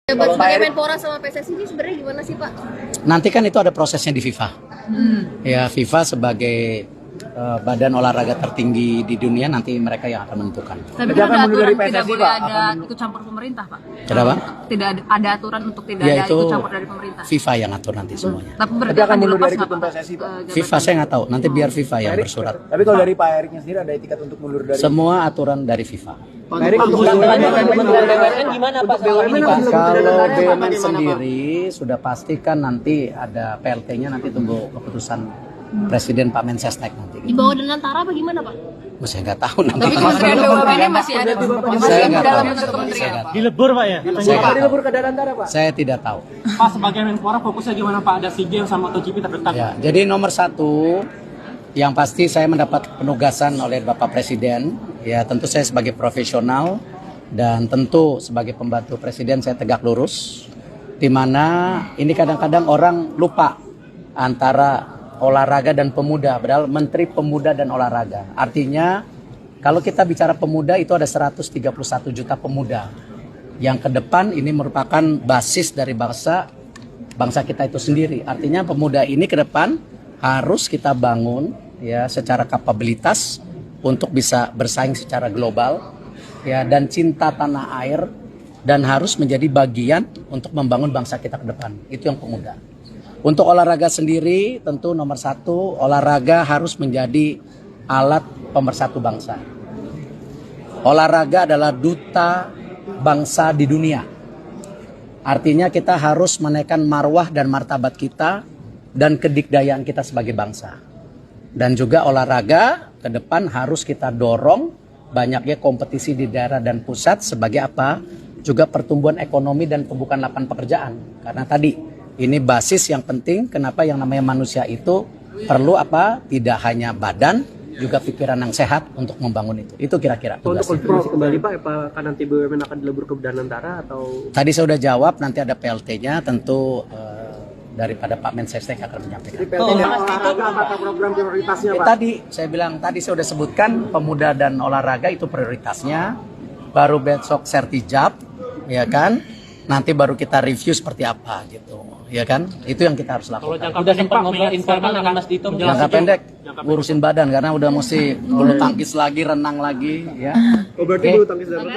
Jabat sebagai Menpora sama PSSI ini sebenarnya gimana sih Pak? Nanti kan itu ada prosesnya di FIFA. Ya FIFA sebagai badan olahraga tertinggi di dunia, nanti mereka yang akan menentukan. Tapi kan ada aturan tidak boleh ada ikut campur pemerintah, Pak. Kenapa? Tidak ada aturan untuk tidak ada Yaitu ikut campur dari pemerintah. FIFA yang atur nanti semuanya. Tapi berarti akan dilepas nggak, Pak? FIFA saya nggak tahu. Nanti biar FIFA yang bersurat. Tapi kalau dari Pak Eriknya sendiri ada etikat untuk mundur dari Semua aturan dari FIFA. Pak Erik untuk BUMN gimana Pak soal ini Pak? Kalau BUMN sendiri sudah pastikan nanti ada PLT-nya, nanti tunggu keputusan Presiden Pak Mensesnek nanti. Di bawah Danantara apa gimana Pak? Saya nggak tahu nanti. Tapi kementerian BUMN masih ada. Saya nggak tahu. Dalam bentuk kementerian. Dilebur Pak ya? dilebur ke Danantara Pak. Saya tidak tahu. Pak sebagai Menpora fokusnya gimana Pak? Ada SEA Games sama MotoGP terdekat. Ya, jadi nomor satu yang pasti saya mendapat penugasan oleh Bapak Presiden. Ya tentu saya sebagai profesional dan tentu sebagai pembantu Presiden saya tegak lurus. Di mana ini kadang-kadang orang lupa antara olahraga dan pemuda, padahal Menteri Pemuda dan Olahraga. Artinya kalau kita bicara pemuda itu ada 131 juta pemuda yang ke depan ini merupakan basis dari bangsa kita itu sendiri. Artinya pemuda ini ke depan harus kita bangun ya secara kapabilitas untuk bisa bersaing secara global ya, dan cinta tanah air, dan harus menjadi bagian untuk membangun bangsa kita ke depan. Itu yang pemuda. Untuk olahraga sendiri tentu nomor satu, olahraga harus menjadi alat pemersatu bangsa. Olahraga adalah duta bangsa di dunia. Artinya kita harus menaikkan marwah dan martabat kita dan kedikdayaan kita sebagai bangsa. Dan juga olahraga ke depan harus kita dorong banyaknya kompetisi di daerah dan pusat sebagai apa? Juga pertumbuhan ekonomi dan pembukaan lapangan pekerjaan. Karena tadi ini basis yang penting kenapa yang namanya manusia itu perlu apa? Tidak hanya badan, juga pikiran yang sehat untuk membangun itu. Itu kira-kira tugasnya. Untuk konfirmasi kembali Pak, apakah nanti BUMN akan dilebur ke Danantara atau? Tadi saya sudah jawab, nanti ada PLT-nya tentu daripada Pak Mensesnek akan menyampaikan. Apakah program prioritasnya Pak? Tadi saya bilang, tadi saya sudah sebutkan pemuda dan olahraga itu prioritasnya. Baru besok sertijab, ya kan? Nanti baru kita review seperti apa gitu, ya kan? Itu yang kita harus lakukan. Udah sempat ngobrol informal dengan Mas Dito. Jangka pendek ngurusin badan karena udah mesti bulu tangkis lagi, renang lagi, ya. Oh berarti bulu tangkis dan